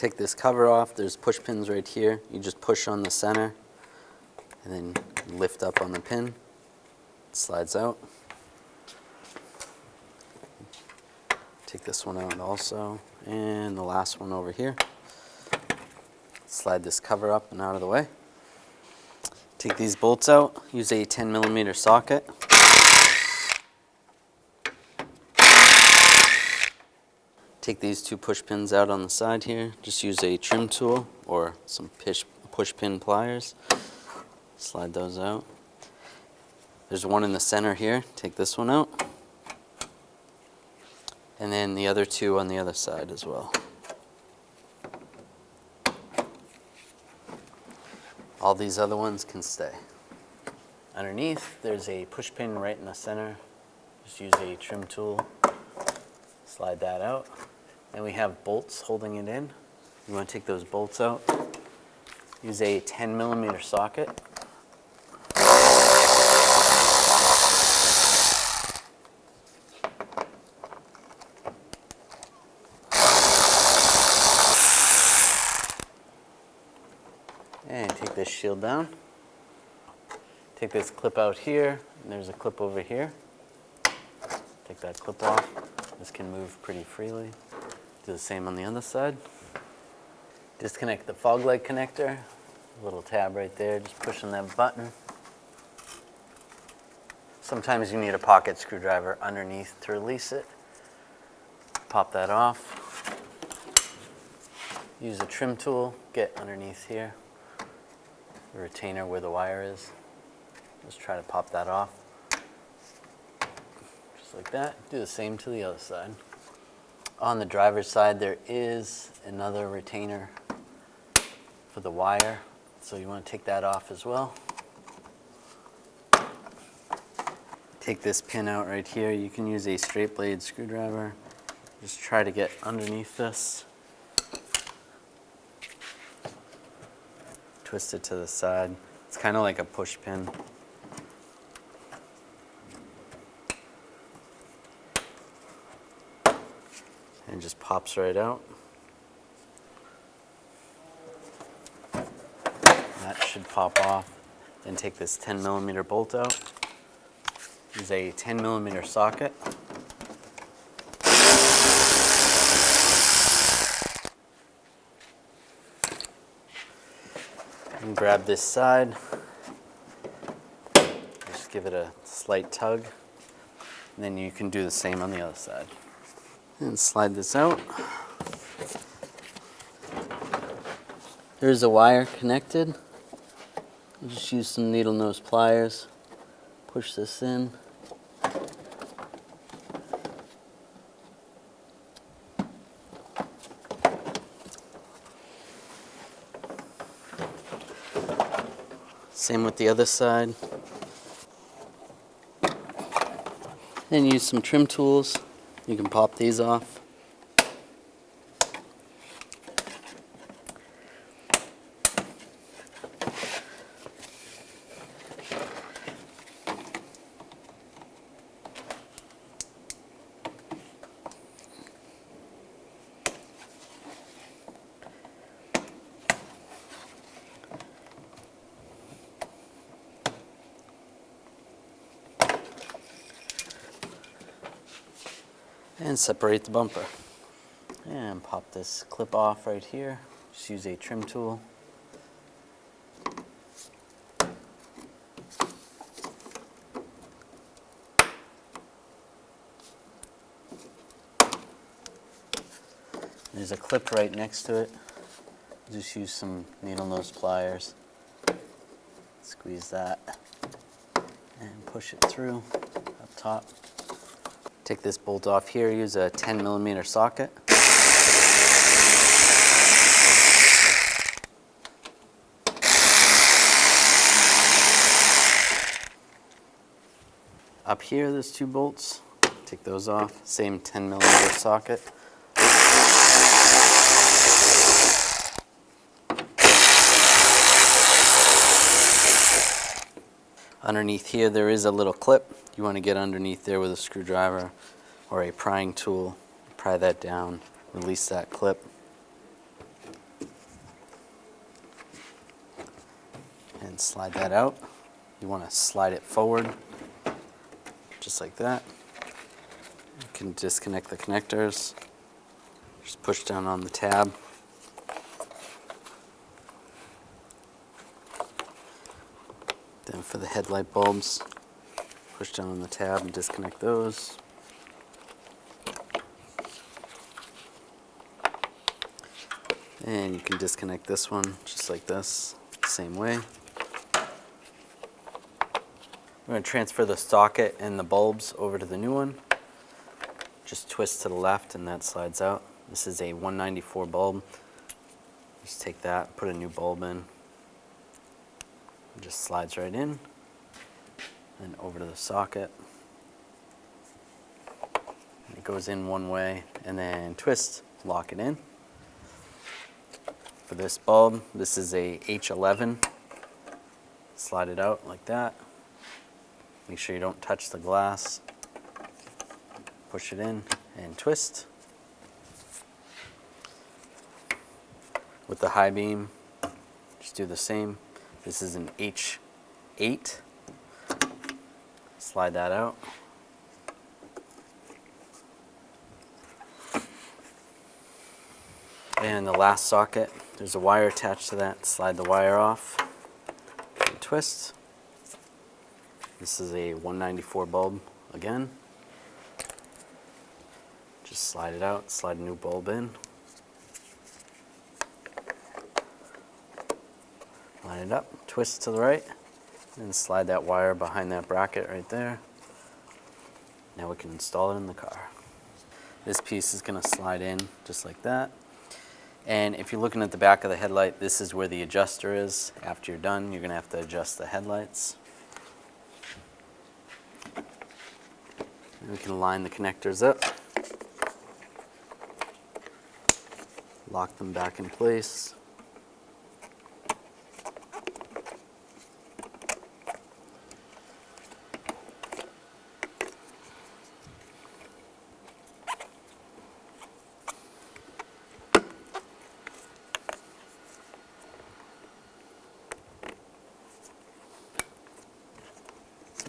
take this cover off. There's push pins right here. You just push on the center and then lift up on the pin. It slides out. Take this one out also, and the last one over here. Slide this cover up and out of the way. Take these bolts out. Use a 10mm socket. Take these two push pins out on the side here. Just use a trim tool or some push pin pliers. Slide those out. There's one in the center here. Take this one out. And then the other two on the other side as well. All these other ones can stay. Underneath, there's a push pin right in the center. Just use a trim tool. Slide that out. Then we have bolts holding it in. You want to take those bolts out. Use a 10mm socket. And take this shield down. Take this clip out here, and there's a clip over here. Take that clip off. This can move pretty freely. Do the same on the other side. Disconnect the fog light connector. A little tab right there, just pushing that button. Sometimes you need a pocket screwdriver underneath to release it. Pop that off. Use a trim tool, get underneath here. The retainer where the wire is. Just try to pop that off. Just like that. Do the same to the other side. On the driver's side, there is another retainer for the wire, so you want to take that off as well. Take this pin out right here. You can use a straight blade screwdriver. Just try to get underneath this. Twist it to the side. It's kind of like a push pin. And it just pops right out. That should pop off. Then take this 10mm bolt out. Use a 10mm socket. And grab this side. Just give it a slight tug. And then you can do the same on the other side. And slide this out. There's a wire connected. You just use some needle nose pliers. Push this in. Same with the other side. And use some trim tools. You can pop these off. And separate the bumper. And pop this clip off right here. Just use a trim tool. There's a clip right next to it. Just use some needle nose pliers. Squeeze that and push it through up top. Take this bolt off here, use a 10mm socket. Up here, there's two bolts. Take those off, same 10mm socket. Underneath here, there is a little clip. You want to get underneath there with a screwdriver or a prying tool. Pry that down, release that clip. And slide that out. You want to slide it forward, just like that. You can disconnect the connectors. Just push down on the tab. Then for the headlight bulbs, push down on the tab and disconnect those. And you can disconnect this one just like this, same way. We're going to transfer the socket and the bulbs over to the new one. Just twist to the left and that slides out. This is a 194 bulb. Just take that, put a new bulb in. It just slides right in. And over to the socket. It goes in one way and then twist, lock it in. For this bulb, this is a H11. Slide it out like that. Make sure you don't touch the glass. Push it in and twist. With the high beam, just do the same. This is an H8. Slide that out. And the last socket, there's a wire attached to that. Slide the wire off and twist. This is a 194 bulb again. Just slide it out, slide a new bulb in. Line it up, twist to the right, and slide that wire behind that bracket right there. Now we can install it in the car. This piece is going to slide in just like that. And if you're looking at the back of the headlight, this is where the adjuster is. After you're done, you're going to have to adjust the headlights. And we can line the connectors up. Lock them back in place.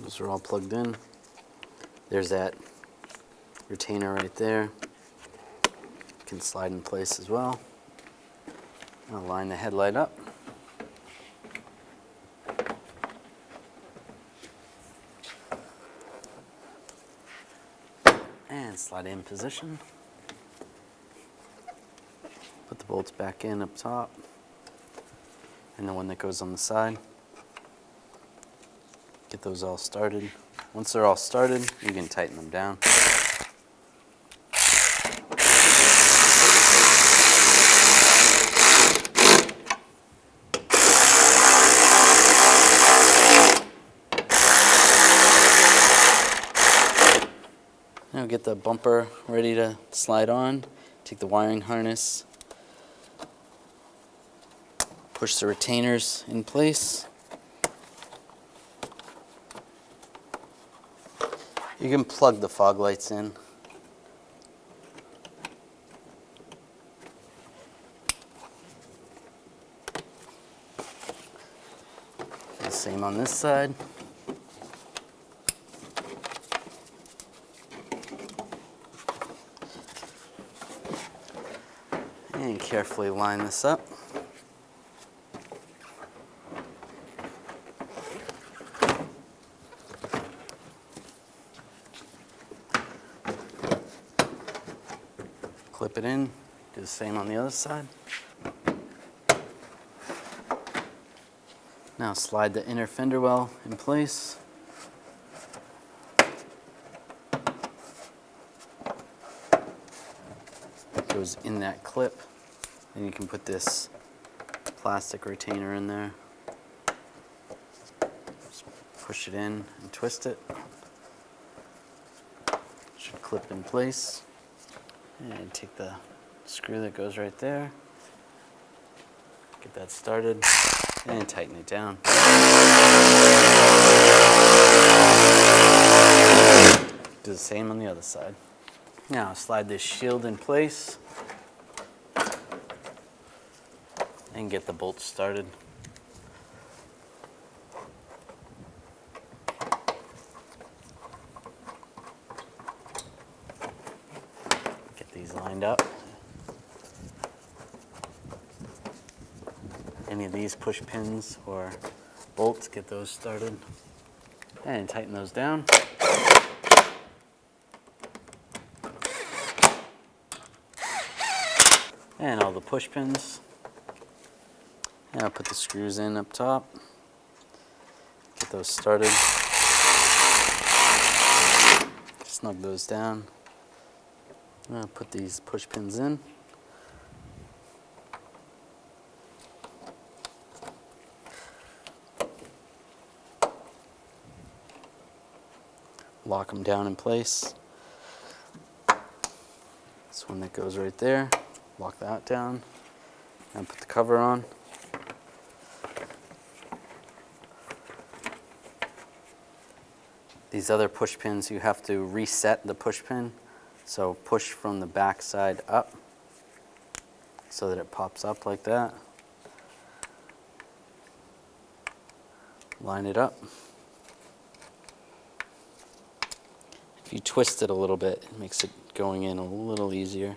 Those are all plugged in. There's that retainer right there. It can slide in place as well. I'll line the headlight up. And slide it in position. Put the bolts back in up top. And the one that goes on the side. Get those all started. Once they're all started, you can tighten them down. Now get the bumper ready to slide on. Take the wiring harness. Push the retainers in place. You can plug the fog lights in. The same on this side. And carefully line this up. Clip it in, do the same on the other side. Now slide the inner fender well in place. It goes in that clip. Then you can put this plastic retainer in there. Just push it in and twist it. Should clip in place. And take the screw that goes right there, get that started, and tighten it down. Do the same on the other side. Now slide this shield in place and get the bolts started. lined up. Any of these push pins or bolts, get those started. And tighten those down. And all the push pins. And I'll put the screws in up top. Get those started. Snug those down. I'll put these push pins in. Lock them down in place. This one that goes right there. Lock that down. And put the cover on. These other push pins, you have to reset the push pin. So push from the back side up so that it pops up like that. Line it up. If you twist it a little bit, it makes it going in a little easier.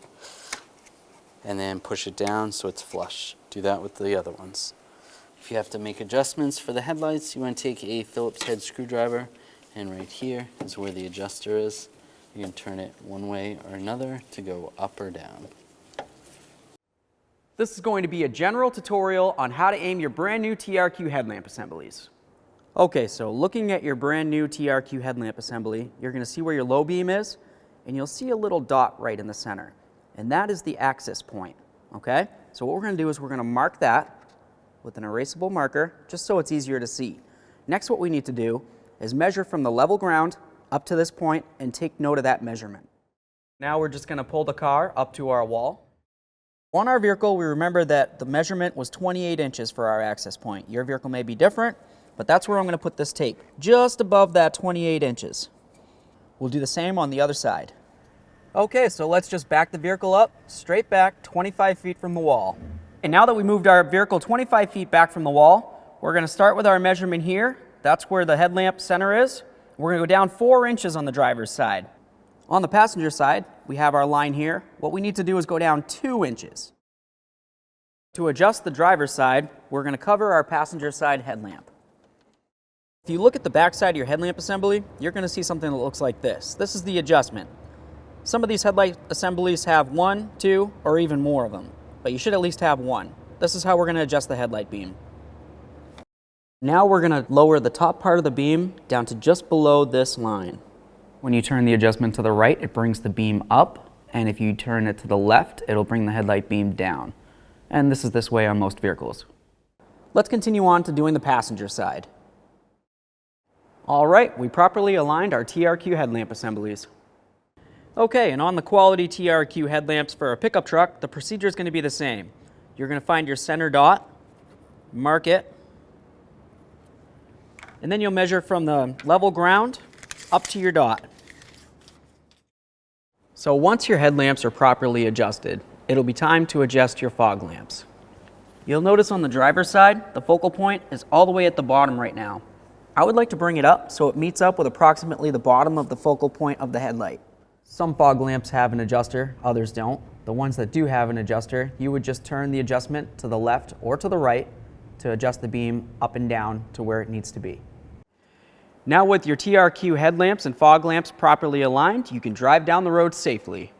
And then push it down so it's flush. Do that with the other ones. If you have to make adjustments for the headlights, you want to take a Phillips head screwdriver, and right here is where the adjuster is. You can turn it one way or another to go up or down. This is going to be a general tutorial on how to aim your brand new TRQ headlamp assemblies. Okay, so looking at your brand new TRQ headlamp assembly, you're going to see where your low beam is, and you'll see a little dot right in the center. And that is the axis point, okay? So what we're going to do is we're going to mark that with an erasable marker, just so it's easier to see. Next, what we need to do is measure from the level ground up to this point and take note of that measurement. Now we're just going to pull the car up to our wall. On our vehicle, we remember that the measurement was 28 inches for our access point. Your vehicle may be different, but that's where I'm going to put this tape, just above that 28 inches. We'll do the same on the other side. Okay, so let's just back the vehicle up, straight back 25 feet from the wall. And now that we moved our vehicle 25 feet back from the wall, we're going to start with our measurement here. That's where the headlamp center is. We're going to go down 4 inches on the driver's side. On the passenger side, we have our line here. What we need to do is go down 2 inches. To adjust the driver's side, we're going to cover our passenger side headlamp. If you look at the back side of your headlamp assembly, you're going to see something that looks like this. This is the adjustment. Some of these headlight assemblies have 1, 2, or even more of them, but you should at least have one. This is how we're going to adjust the headlight beam. Now we're going to lower the top part of the beam down to just below this line. When you turn the adjustment to the right, it brings the beam up, and if you turn it to the left, it'll bring the headlight beam down. And this is this way on most vehicles. Let's continue on to doing the passenger side. All right, we properly aligned our TRQ headlamp assemblies. Okay, and on the quality TRQ headlamps for a pickup truck, the procedure is going to be the same. You're going to find your center dot, mark it, and then you'll measure from the level ground up to your dot. So once your headlamps are properly adjusted, it'll be time to adjust your fog lamps. You'll notice on the driver's side, the focal point is all the way at the bottom right now. I would like to bring it up so it meets up with approximately the bottom of the focal point of the headlight. Some fog lamps have an adjuster, others don't. The ones that do have an adjuster, you would just turn the adjustment to the left or to the right to adjust the beam up and down to where it needs to be. Now with your TRQ headlamps and fog lamps properly aligned, you can drive down the road safely.